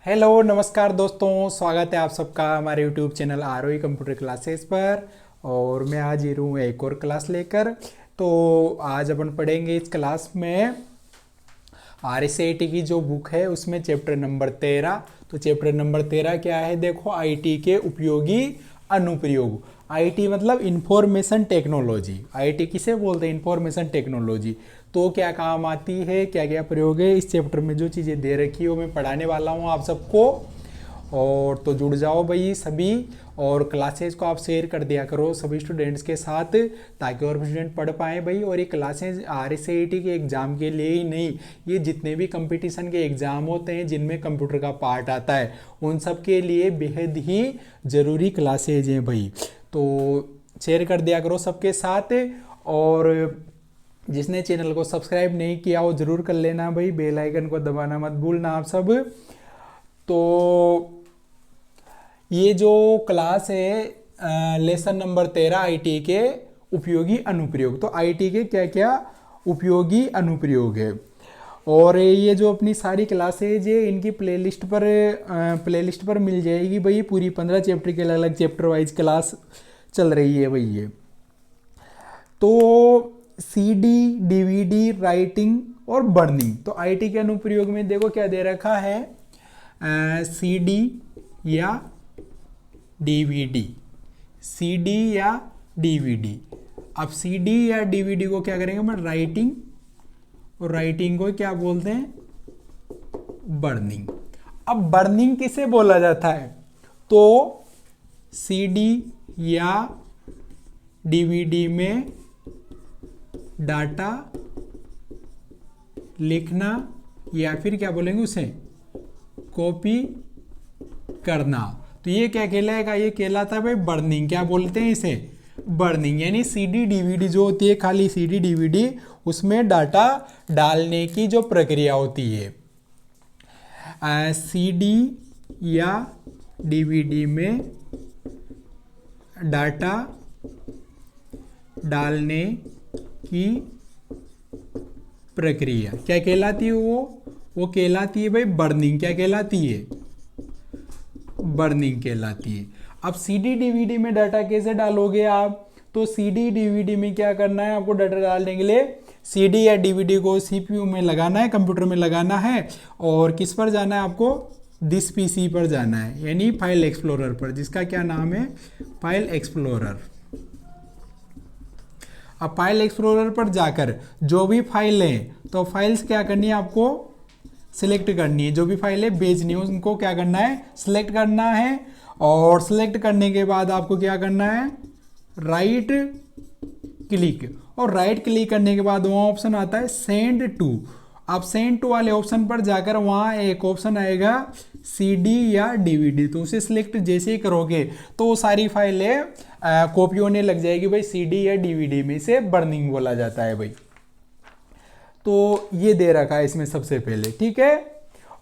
Hello नमस्कार दोस्तों, स्वागत है आप सबका हमारे YouTube channel ROE computer classes पर। और मैं आज ये हूँ एक और क्लास लेकर। तो आज अपन पढ़ेंगे इस क्लास में RSAT की जो बुक है उसमें चैप्टर नंबर 13। तो चैप्टर नंबर 13 क्या है, देखो, आईटी के उपयोगी अनुप्रयोग। आईटी मतलब इंफॉर्मेशन टेक्नोलॉजी। आईटी किसे बोलते हैं? Information technology. तो क्या काम आती है, क्या क्या प्रयोग है, इस चैप्टर में जो चीज़ें दे रखी है वो मैं पढ़ाने वाला हूँ आप सबको। और तो जुड़ जाओ भाई सभी, और क्लासेस को आप शेयर कर दिया करो सभी स्टूडेंट्स के साथ, ताकि और भी स्टूडेंट पढ़ पाएँ भाई। और ये क्लासेस RSAT के एग्ज़ाम के लिए ही नहीं, ये जितने भी कंपटीशन के एग्ज़ाम होते हैं जिनमें कंप्यूटर का पार्ट आता है उन सब के लिए बेहद ही ज़रूरी क्लासेज हैं भाई। तो शेयर कर दिया करो सबके साथ। और जिसने चैनल को सब्सक्राइब नहीं किया वो ज़रूर कर लेना भाई, बेल आइकन को दबाना मत भूलना आप सब। तो ये जो क्लास है लेसन नंबर 13 आईटी के उपयोगी अनुप्रयोग। तो आईटी के क्या क्या उपयोगी अनुप्रयोग है, और ये जो अपनी सारी क्लासेज है इनकी प्लेलिस्ट पर मिल जाएगी भाई। पूरी 15 चैप्टर के अलग अलग चैप्टर वाइज क्लास चल रही है भाई ये। तो सीडी, डीवीडी, राइटिंग और बर्निंग। तो आईटी के अनुप्रयोग में देखो क्या दे रखा है, सीडी या डीवीडी। सीडी या डीवीडी। अब सीडी या डीवीडी को क्या करेंगे मैं, राइटिंग, और राइटिंग को क्या बोलते हैं, बर्निंग। अब बर्निंग किसे बोला जाता है? तो सीडी या डीवीडी में डाटा लिखना, या फिर क्या बोलेंगे उसे, कॉपी करना। तो ये क्या कहलाएगा, ये कहलाता है भाई बर्निंग। क्या बोलते हैं इसे? बर्निंग। यानी सीडी डीवीडी जो होती है, खाली सीडी डीवीडी, उसमें डाटा डालने की जो प्रक्रिया होती है, सीडी या डीवीडी में डाटा डालने की प्रक्रिया क्या कहलाती है? वो कहलाती है भाई बर्निंग। क्या कहलाती है? बर्निंग कहलाती है। अब सीडी डीवीडी में डाटा कैसे डालोगे आप? तो सीडी डीवीडी में क्या करना है आपको, डाटा डालने के लिए सीडी या डीवीडी को सीपीयू में लगाना है, कंप्यूटर में लगाना है, और किस पर जाना है आपको, दिस पीसी पर जाना है, यानी फाइल एक्सप्लोरर पर, जिसका क्या नाम है, फाइल एक्सप्लोरर। अब फाइल एक्सप्लोरर पर जाकर जो भी फाइल है, तो फाइल्स क्या करनी है आपको, सिलेक्ट करनी है। जो भी फाइल है भेजनी है उनको क्या करना है, सिलेक्ट करना है। और सिलेक्ट करने के बाद आपको क्या करना है, राइट क्लिक। और राइट क्लिक करने के बाद वहाँ ऑप्शन आता है सेंड टू। आप सेंड टू वाले ऑप्शन पर जाकर वहाँ एक ऑप्शन आएगा सीडी या डीवीडी, तो उसे सिलेक्ट जैसे ही करोगे तो वो सारी फाइलें कॉपी होने लग जाएगी भाई सीडी या डीवीडी में। इसे बर्निंग बोला जाता है भाई। तो ये दे रखा है इसमें सबसे पहले, ठीक है।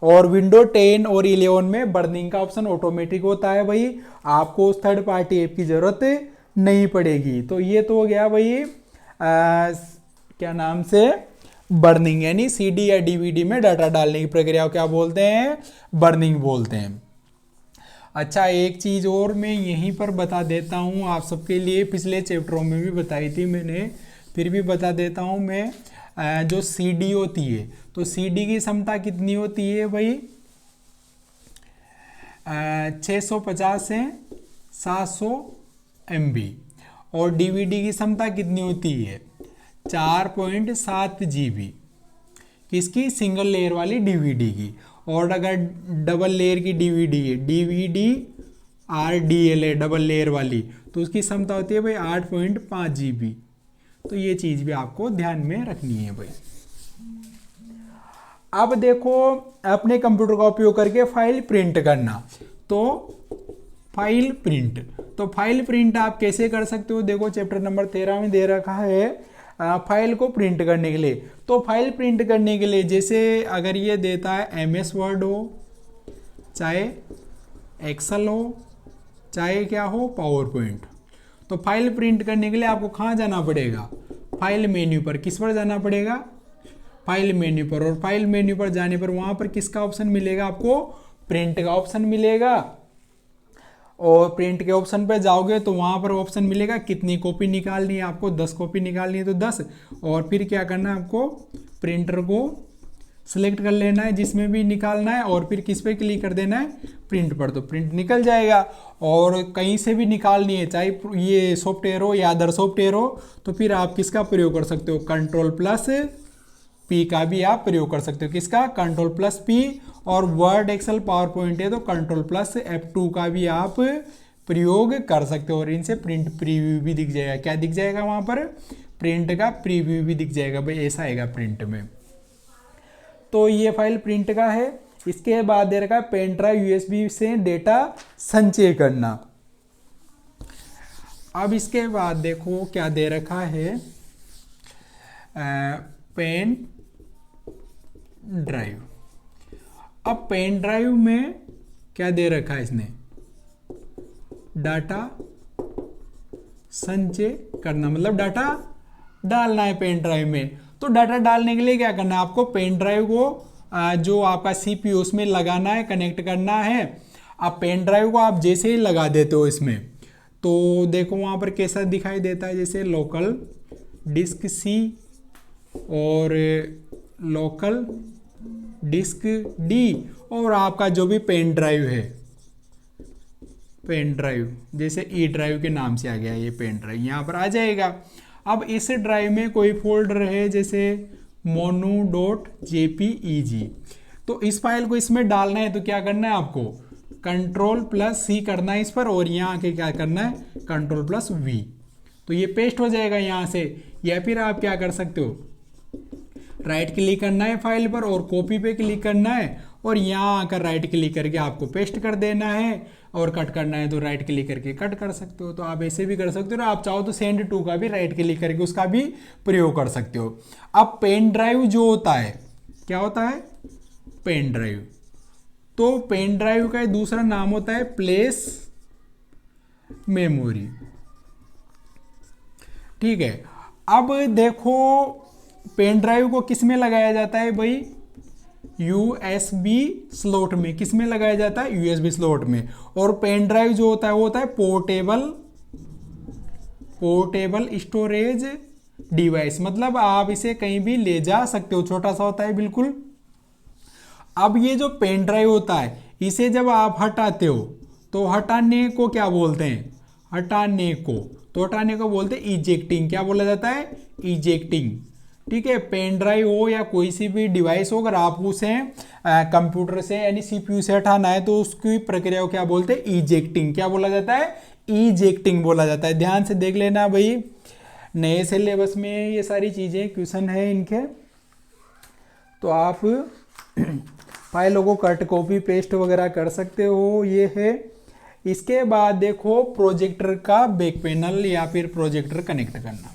और विंडो 10 और 11 में बर्निंग का ऑप्शन ऑटोमेटिक होता है भाई, आपको उस थर्ड पार्टी ऐप की जरूरत नहीं पड़ेगी। तो ये तो हो गया भाई क्या नाम से, बर्निंग। यानी सीडी या डीवीडी में डाटा डालने की प्रक्रिया को क्या बोलते हैं, बर्निंग बोलते हैं। अच्छा, एक चीज़ और मैं यहीं पर बता देता हूँ आप सबके लिए, पिछले चैप्टरों में भी बताई थी मैंने, फिर भी बता देता हूँ मैं। जो सीडी होती है, तो सीडी की क्षमता कितनी होती है भाई, 650 से 700 MB। और डीवीडी की क्षमता कितनी होती है, 4.7 GB। किसकी? सिंगल लेयर वाली डीवीडी की। और अगर डबल लेयर की डीवीडी है, DVD RDL है डबल लेयर वाली, तो उसकी क्षमता होती है भाई 8.5 GB। तो ये चीज़ भी आपको ध्यान में रखनी है भाई। अब देखो, अपने कंप्यूटर का उपयोग करके फाइल प्रिंट करना। तो फाइल प्रिंट, तो फाइल प्रिंट आप कैसे कर सकते हो, देखो चैप्टर नंबर 13 में दे रखा है फाइल को प्रिंट करने के लिए। तो फाइल प्रिंट करने के लिए, जैसे अगर ये देता है MS वर्ड हो, चाहे एक्सेल हो, चाहे क्या हो, पावर पॉइंट, तो फाइल प्रिंट करने के लिए आपको कहाँ जाना पड़ेगा, फाइल मेन्यू पर। किस पर जाना पड़ेगा, फाइल मेन्यू पर। और फाइल मेन्यू पर जाने पर वहाँ पर किसका ऑप्शन मिलेगा आपको, प्रिंट का ऑप्शन मिलेगा, और प्रिंट के ऑप्शन पे जाओगे तो वहाँ पर ऑप्शन मिलेगा कितनी कॉपी निकालनी है आपको, 10 कॉपी निकालनी है तो 10, और फिर क्या करना है आपको, प्रिंटर को सिलेक्ट कर लेना है जिसमें भी निकालना है, और फिर किस पे क्लिक कर देना है, प्रिंट पर, तो प्रिंट निकल जाएगा। और कहीं से भी निकालनी है, चाहे ये सॉफ्टवेयर हो या अदर सॉफ्टवेयर हो, तो फिर आप किसका प्रयोग कर सकते हो, Ctrl+P का भी आप प्रयोग कर सकते हो। किसका, Ctrl+P, और वर्ड, एक्सेल, पावर पॉइंट है तो Ctrl+F2 का भी आप प्रयोग कर सकते हो, और इनसे प्रिंट प्रीव्यू भी दिख जाएगा। क्या दिख जाएगा वहाँ पर, प्रिंट का प्रीव्यू भी दिख जाएगा भाई, ऐसा आएगा प्रिंट में। तो ये फाइल प्रिंट का है। इसके बाद दे रखा है पेन ड्राइव यूएसबी से डेटा संचय करना। अब इसके बाद देखो क्या दे रखा है, पेन ड्राइव। अब पेन ड्राइव में क्या दे रखा है इसने, डाटा संचय करना, मतलब डाटा डालना है पेन ड्राइव में। तो डाटा डालने के लिए क्या करना है आपको, पेन ड्राइव को जो आपका सीपीयू उसमें लगाना है, कनेक्ट करना है। अब पेन ड्राइव को आप जैसे ही लगा देते हो इसमें, तो देखो वहाँ पर कैसा दिखाई देता है, जैसे लोकल डिस्क सी और लोकल डिस्क डी, और आपका जो भी पेन ड्राइव है, पेन ड्राइव जैसे ई ड्राइव के नाम से आ गया ये पेन ड्राइव, यहाँ पर आ जाएगा। अब इस ड्राइव में कोई फोल्डर है जैसे mono.jpeg, तो इस फाइल को इसमें डालना है, तो क्या करना है आपको, Ctrl+C करना है इस पर, और यहाँ आके क्या करना है, Ctrl+V, तो ये पेस्ट हो जाएगा यहाँ से। या फिर आप क्या कर सकते हो, राइट क्लिक करना है फाइल पर और कॉपी पे क्लिक करना है, और यहाँ आकर राइट क्लिक करके आपको पेस्ट कर देना है, और कट करना है तो राइट क्लिक करके कट कर सकते हो। तो आप ऐसे भी कर सकते हो, और आप चाहो तो सेंड टू का भी राइट क्लिक करके उसका भी प्रयोग कर सकते हो। अब पेन ड्राइव जो होता है, क्या होता है, पेन ड्राइव, तो पेन ड्राइव का दूसरा नाम होता है प्लेस मेमोरी, ठीक है। अब देखो पेन ड्राइव को किस में लगाया जाता है भाई, यूएसबी स्लॉट में। किस में लगाया जाता है, यूएसबी स्लॉट में। और पेन ड्राइव जो होता है वो होता है पोर्टेबल स्टोरेज डिवाइस, मतलब आप इसे कहीं भी ले जा सकते हो, छोटा सा होता है बिल्कुल। अब ये जो पेन ड्राइव होता है, इसे जब आप हटाते हो तो हटाने को क्या बोलते हैं, हटाने को बोलते हैं इजेक्टिंग। क्या बोला जाता है, इजेक्टिंग, ठीक है। पेन ड्राइव हो या कोई सी भी डिवाइस हो, अगर आप उसे कंप्यूटर से यानी सीपीयू से हटाना है तो उसकी प्रक्रिया को क्या बोलते हैं, इजेक्टिंग। क्या बोला जाता है, इजेक्टिंग बोला जाता है। ध्यान से देख लेना भाई, नए सिलेबस में ये सारी चीज़ें क्वेश्चन है इनके, तो आप फाइलों को कट कॉपी पेस्ट वगैरह कर सकते हो, ये है। इसके बाद देखो प्रोजेक्टर का बैक पैनल या फिर प्रोजेक्टर कनेक्ट करना।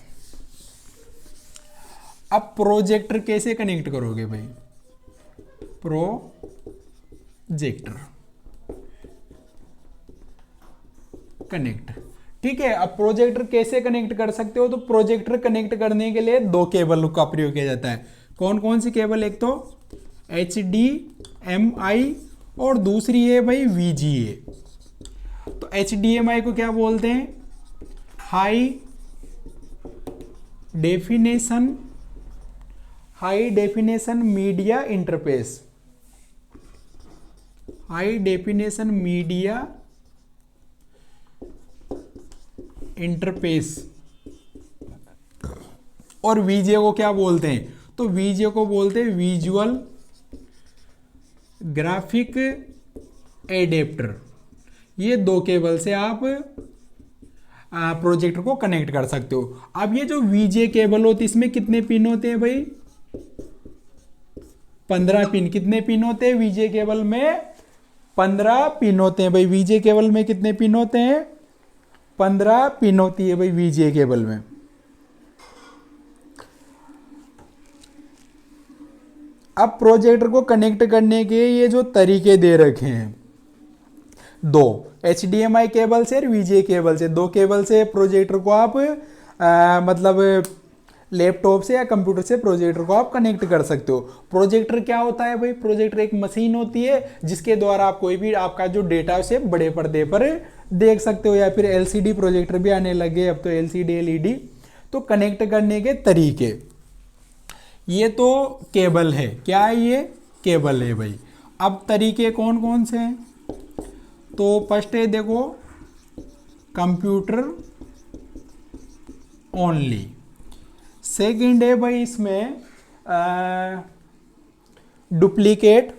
अब प्रोजेक्टर कैसे कनेक्ट करोगे भाई, प्रोजेक्टर कनेक्ट, ठीक है। अब प्रोजेक्टर कैसे कनेक्ट कर सकते हो, तो प्रोजेक्टर कनेक्ट करने के लिए दो केबल का प्रयोग किया जाता है। कौन कौन सी केबल, एक तो HDMI और दूसरी है भाई VGA। तो HDMI को क्या बोलते हैं, high definition media interface, high definition media interface. और VGA को क्या बोलते हैं, तो VGA को बोलते हैं विजुअल ग्राफिक एडेप्टर। ये दो केबल से आप प्रोजेक्टर को कनेक्ट कर सकते हो। अब ये जो VGA केबल होती है इसमें कितने पिन होते हैं भाई, 15 पिन। कितने पिन होते हैं VGA केबल में, 15 पिन होते हैं भाई। VGA केबल में कितने पिन होते हैं, 15 पिन होती है भाई VGA केबल में। अब प्रोजेक्टर को कनेक्ट करने के ये जो तरीके दे रखे हैं, दो HDMI केबल से और VGA केबल से, दो केबल से प्रोजेक्टर को आप मतलब लैपटॉप से या कंप्यूटर से प्रोजेक्टर को आप कनेक्ट कर सकते हो। प्रोजेक्टर क्या होता है भाई? प्रोजेक्टर एक मशीन होती है जिसके द्वारा आप कोई भी आपका जो डेटा है उसे बड़े पर्दे पर देख सकते हो, या फिर एलसीडी प्रोजेक्टर भी आने लगे अब तो, एलसीडी एलईडी। तो कनेक्ट करने के तरीके, ये तो केबल है, क्या है ये? केबल है भाई। अब तरीके कौन कौन से हैं? तो फर्स्ट है देखो, कंप्यूटर ओनली। सेकंड है भाई इसमें डुप्लीकेट,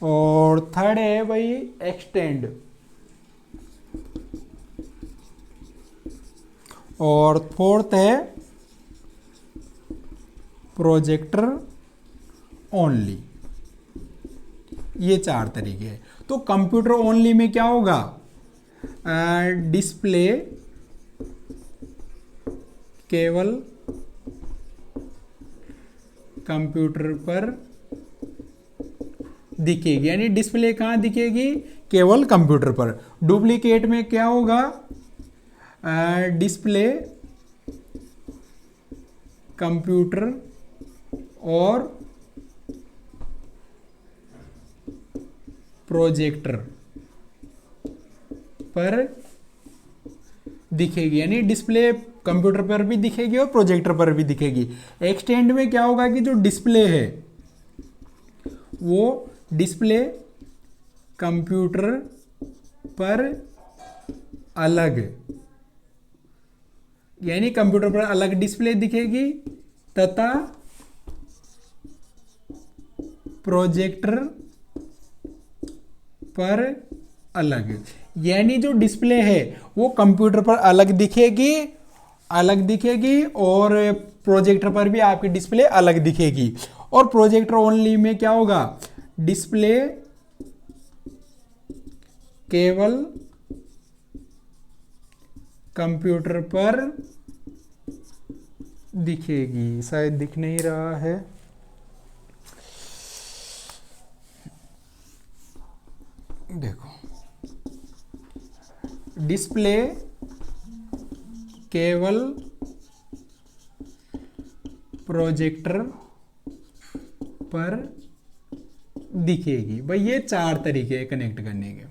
और थर्ड है भाई एक्सटेंड, और फोर्थ है प्रोजेक्टर ओनली। ये 4 तरीके हैं। तो कंप्यूटर ओनली में क्या होगा? डिस्प्ले केवल कंप्यूटर पर दिखेगी, यानी डिस्प्ले कहाँ दिखेगी? केवल कंप्यूटर पर। डुप्लीकेट में क्या होगा? डिस्प्ले कंप्यूटर और प्रोजेक्टर पर दिखेगी, यानी डिस्प्ले कंप्यूटर पर भी दिखेगी और प्रोजेक्टर पर भी दिखेगी। एक्सटेंड में क्या होगा कि जो डिस्प्ले है वो डिस्प्ले कंप्यूटर पर अलग, यानी कंप्यूटर पर अलग डिस्प्ले दिखेगी तथा प्रोजेक्टर पर अलग, यानी जो डिस्प्ले है वो कंप्यूटर पर अलग दिखेगी और प्रोजेक्टर पर भी आपकी डिस्प्ले अलग दिखेगी। और प्रोजेक्टर ओनली में क्या होगा? डिस्प्ले केवल कंप्यूटर पर दिखेगी। शायद दिख नहीं रहा है। देखो, डिस्प्ले केवल प्रोजेक्टर पर दिखेगी। भाई ये 4 तरीके हैं कनेक्ट करने के।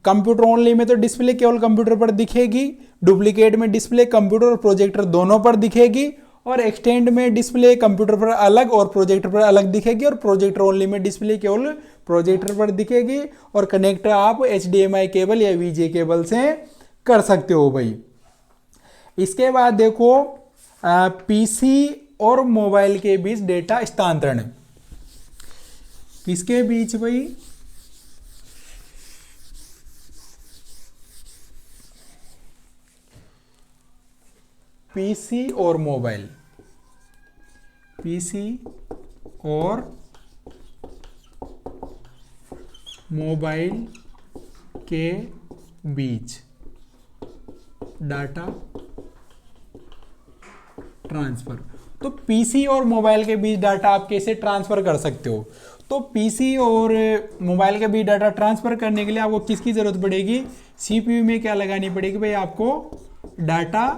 कंप्यूटर ओनली में तो डिस्प्ले केवल कंप्यूटर पर दिखेगी, डुप्लीकेट में डिस्प्ले कंप्यूटर और प्रोजेक्टर दोनों पर दिखेगी, और एक्सटेंड में डिस्प्ले कंप्यूटर पर अलग और प्रोजेक्टर पर अलग दिखेगी, और प्रोजेक्टर ओनली में डिस्प्ले केवल प्रोजेक्टर पर दिखेगी। और कनेक्ट आप HDMI केबल या VGA केबल से कर सकते हो भाई। इसके बाद देखो, PC और मोबाइल के बीच डेटा स्थानांतरण। किसके बीच भाई? PC और मोबाइल, PC और मोबाइल के बीच डाटा ट्रांसफर। तो PC और मोबाइल के बीच डाटा आप कैसे ट्रांसफर कर सकते हो? तो PC और मोबाइल के बीच डाटा ट्रांसफर करने के लिए आपको किसकी जरूरत पड़ेगी? CPU में क्या लगानी पड़ेगी भाई? आपको डाटा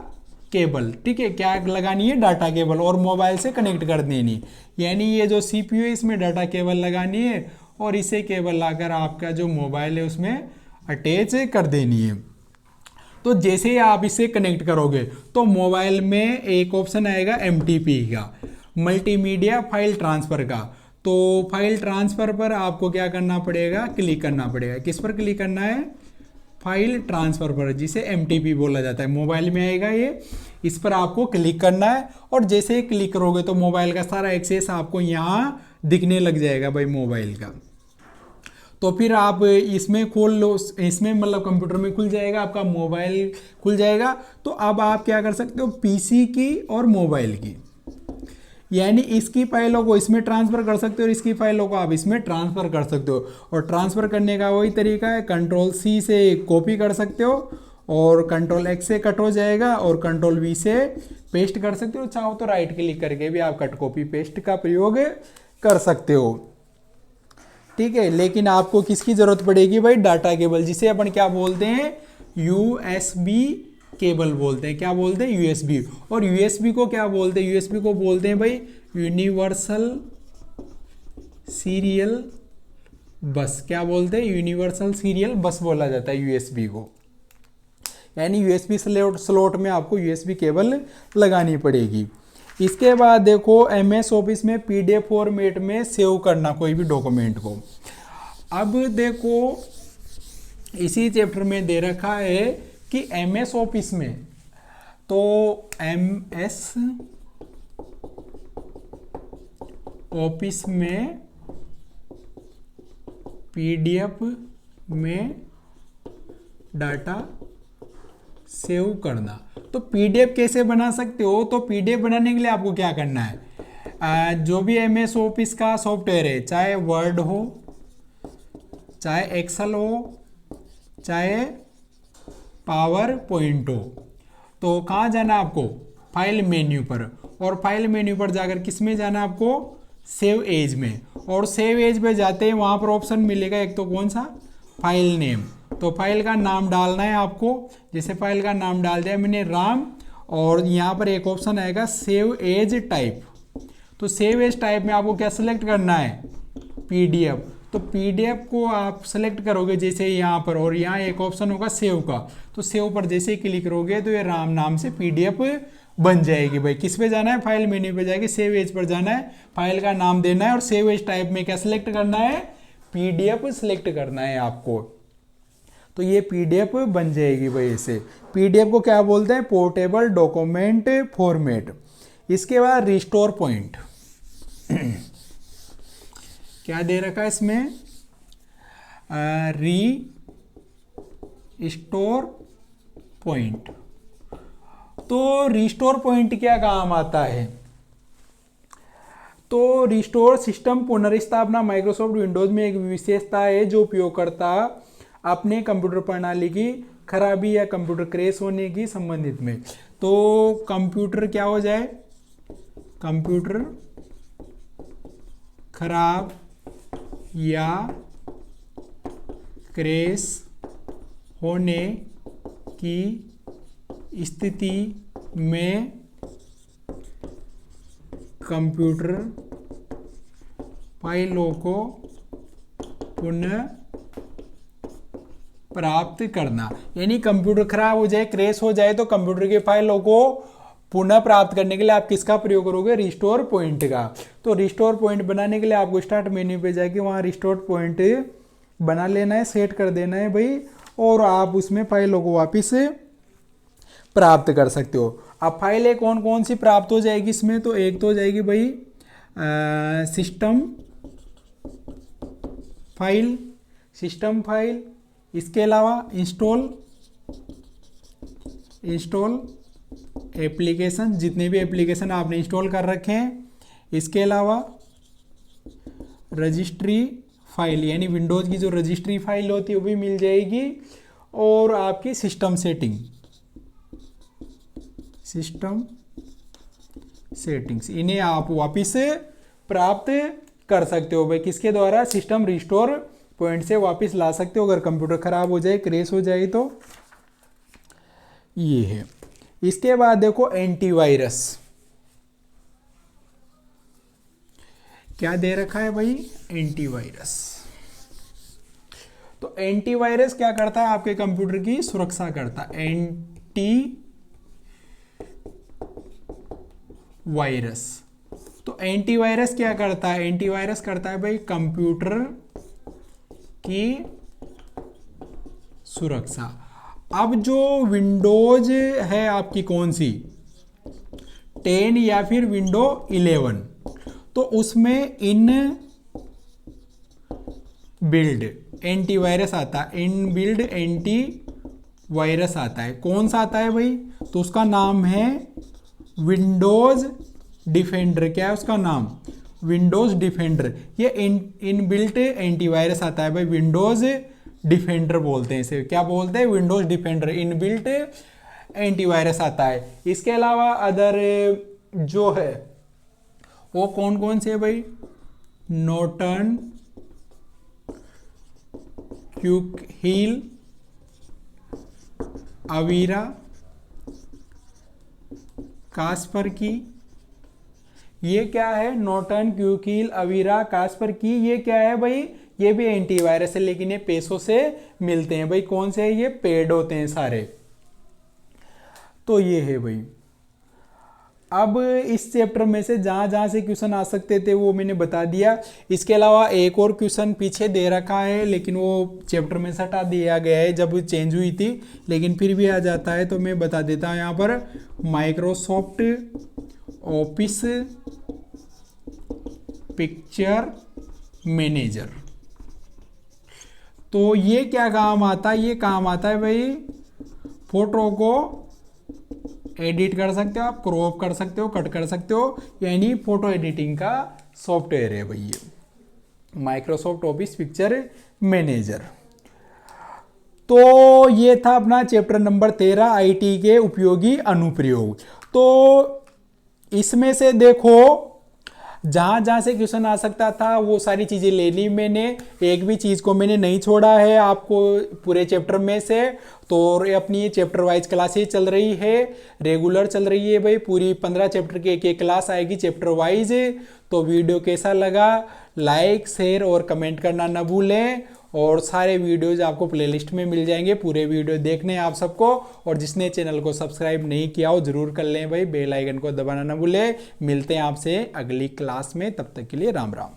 केबल, ठीक है, क्या लगानी है? डाटा केबल, और मोबाइल से कनेक्ट कर देनी, यानी ये जो CPU है इसमें डाटा केबल लगानी है और इसे केबल लाकर आपका जो मोबाइल है उसमें अटैच कर देनी है। तो जैसे ही आप इसे कनेक्ट करोगे तो मोबाइल में एक ऑप्शन आएगा MTP का, मल्टीमीडिया फाइल ट्रांसफर का। तो फाइल ट्रांसफर पर आपको क्या करना पड़ेगा? क्लिक करना पड़ेगा। किस पर क्लिक करना है? फाइल ट्रांसफर पर, जिसे MTP बोला जाता है। मोबाइल में आएगा ये, इस पर आपको क्लिक करना है, और जैसे ही क्लिक करोगे तो मोबाइल का सारा एक्सेस आपको यहाँ दिखने लग जाएगा भाई मोबाइल का। तो फिर आप इसमें खोल लो, इसमें मतलब कंप्यूटर में खुल जाएगा, आपका मोबाइल खुल जाएगा। तो अब आप क्या कर सकते हो? PC की और मोबाइल की, यानी इसकी फाइलों को इसमें ट्रांसफ़र कर सकते हो और इसकी फाइलों को आप इसमें ट्रांसफ़र कर सकते हो। और ट्रांसफ़र करने का वही तरीका है, Ctrl+C से कॉपी कर सकते हो, और Ctrl+X से कट हो जाएगा, और Ctrl+V से पेस्ट कर सकते हो। चाहो तो राइट क्लिक करके भी आप कट कॉपी पेस्ट का प्रयोग कर सकते हो, ठीक है। लेकिन आपको किसकी ज़रूरत पड़ेगी भाई? डाटा केबल, जिसे अपन क्या बोलते हैं? यूएसबी केबल बोलते हैं। क्या बोलते हैं? यूएसबी। और यूएसबी को क्या बोलते हैं? यूएसबी को बोलते हैं भाई यूनिवर्सल सीरियल बस। क्या बोलते हैं? यूनिवर्सल सीरियल बस बोला जाता है यूएसबी को। यानी यूएसबी स्लॉट में आपको यूएसबी केबल लगानी पड़ेगी। इसके बाद देखो एमएस ऑफिस में पीडीएफ फॉर्मेट में सेव करना कोई भी डॉक्यूमेंट को। अब देखो इसी चैप्टर में दे रखा है कि एमएस ऑफिस में, तो एमएस ऑफिस में पीडीएफ में डाटा सेव करना। तो पीडीएफ कैसे बना सकते हो? तो पीडीएफ बनाने के लिए आपको क्या करना है, जो भी एमएस ऑफिस का सॉफ्टवेयर है, चाहे वर्ड हो, चाहे एक्सेल हो, चाहे पावर पॉइंट हो, तो कहाँ जाना है आपको? फाइल मेन्यू पर। और फाइल मेन्यू पर जाकर किस में जाना है आपको? सेव एज में। और सेव एज पे जाते हैं वहाँ पर ऑप्शन मिलेगा एक, तो कौन सा? File name. तो फाइल का नाम डालना है आपको। जैसे फाइल का नाम डाल दिया मैंने राम, और यहाँ पर एक ऑप्शन आएगा सेव एज टाइप। तो सेव एज टाइप में आपको क्या सेलेक्ट करना है? पीडीएफ। तो पीडीएफ को आप सेलेक्ट करोगे जैसे यहाँ पर, और यहाँ एक ऑप्शन होगा सेव का। तो सेव पर जैसे ही क्लिक करोगे तो ये राम नाम से पीडीएफ बन जाएगी। भाई किस पे जाना है? फाइल मेन्यू पे जाएगी, सेव एज पर जाना है, फाइल का नाम देना है, और सेव एज टाइप में क्या सेलेक्ट करना है? पीडीएफ सेलेक्ट करना है आपको। तो ये पीडीएफ बन जाएगी भाई ऐसे। पीडीएफ को क्या बोलते हैं? Portable document format. इसके बाद रिस्टोर पॉइंट क्या दे रखा है इसमें? Restore point. तो रिस्टोर पॉइंट क्या काम आता है? तो रिस्टोर सिस्टम पुनर्स्थापना माइक्रोसॉफ्ट विंडोज में एक विशेषता है जो उपयोगकर्ता अपने कंप्यूटर प्रणाली की खराबी या कंप्यूटर क्रैश होने की संबंधित में। तो कंप्यूटर क्या हो जाए? कंप्यूटर खराब या क्रैश होने की स्थिति में कंप्यूटर फाइलों को पुनः प्राप्त करना। यानी कंप्यूटर खराब हो जाए, क्रैश हो जाए, तो कंप्यूटर के फाइलों को पुनः प्राप्त करने के लिए आप किसका प्रयोग करोगे? रिस्टोर पॉइंट का। तो रिस्टोर पॉइंट बनाने के लिए आपको स्टार्ट मेन्यू पे जाके वहाँ रिस्टोर पॉइंट बना लेना है, सेट कर देना है भाई, और आप उसमें फाइलों को वापस प्राप्त कर सकते हो। अब फाइलें कौन कौन सी प्राप्त हो जाएगी इसमें? तो एक तो हो जाएगी भाई सिस्टम फाइल, सिस्टम फाइल। इसके अलावा इंस्टॉल एप्लीकेशन, जितने भी एप्लीकेशन आपने इंस्टॉल कर रखे हैं। इसके अलावा रजिस्ट्री फाइल, यानी विंडोज़ की जो रजिस्ट्री फाइल होती है वो भी मिल जाएगी। और आपकी सिस्टम सेटिंग्स, इन्हें आप वापस प्राप्त कर सकते हो भाई। किसके द्वारा? सिस्टम रिस्टोर पॉइंट से वापस ला सकते हो अगर कंप्यूटर खराब हो जाए, क्रैश हो जाए तो। ये है। इसके बाद देखो एंटीवायरस क्या दे रखा है भाई? एंटीवायरस। तो एंटीवायरस क्या करता है? आपके कंप्यूटर की सुरक्षा करता है। Anti virus. तो एंटीवायरस क्या करता है? एंटीवायरस करता है भाई कंप्यूटर की सुरक्षा। अब जो विंडोज है आपकी कौन सी? 10 या फिर विंडो 11, तो उसमें इन बिल्ड एंटीवायरस आता है, इन बिल्ड एंटी वायरस आता है। कौन सा आता है भाई? तो उसका नाम है विंडोज डिफेंडर। क्या है उसका नाम? Windows defender. ये इन बिल्ट एंटीवायरस आता है भाई, विंडोज डिफेंडर बोलते हैं इसे। क्या बोलते हैं? Windows defender, in built antivirus आता है। इसके अलावा अदर जो है वो कौन कौन से है भाई? नॉर्टन, क्विक हील, अवीरा कास्पर्की, ये क्या है, नॉर्टन, क्यूकिल, अवीरा, कास्पर्की, ये क्या है भाई, ये भी एंटीवायरस है लेकिन ये पेशों से मिलते हैं भाई। कौन से है ये, पेड होते हैं सारे। तो ये है भाई। अब इस चैप्टर में से जहाँ जहाँ से क्वेश्चन आ सकते थे वो मैंने बता दिया। इसके अलावा एक और क्वेश्चन पीछे दे रखा है लेकिन वो चैप्टर में से हटा दिया गया है जब चेंज हुई थी, लेकिन फिर भी आ जाता है तो मैं बता देता हूँ यहाँ पर। माइक्रोसॉफ्ट ऑफिस पिक्चर मैनेजर, तो ये क्या काम आता है, ये काम आता है भाई फोटो को एडिट कर सकते हो आप, क्रॉप कर सकते हो, कट कर सकते हो, यानी फोटो एडिटिंग का सॉफ्टवेयर है भाई ये माइक्रोसॉफ्ट ऑफिस पिक्चर मैनेजर। तो ये था अपना चैप्टर नंबर 13 आईटी के उपयोगी अनुप्रयोग। तो इसमें से देखो जहाँ जहाँ से क्वेश्चन आ सकता था वो सारी चीज़ें ले ली मैंने, एक भी चीज़ को मैंने नहीं छोड़ा है आपको पूरे चैप्टर में से। तो अपनी ये चैप्टर वाइज क्लासेज चल रही है, रेगुलर चल रही है भाई, पूरी 15 चैप्टर की एक क्लास आएगी चैप्टर वाइज। तो वीडियो कैसा लगा, लाइक शेयर और कमेंट करना ना भूलें। और सारे वीडियोज आपको प्लेलिस्ट में मिल जाएंगे, पूरे वीडियो देखने हैं आप सबको। और जिसने चैनल को सब्सक्राइब नहीं किया हो जरूर कर लें भाई, बेल आइकन को दबाना ना भूलें। मिलते हैं आपसे अगली क्लास में, तब तक के लिए राम राम।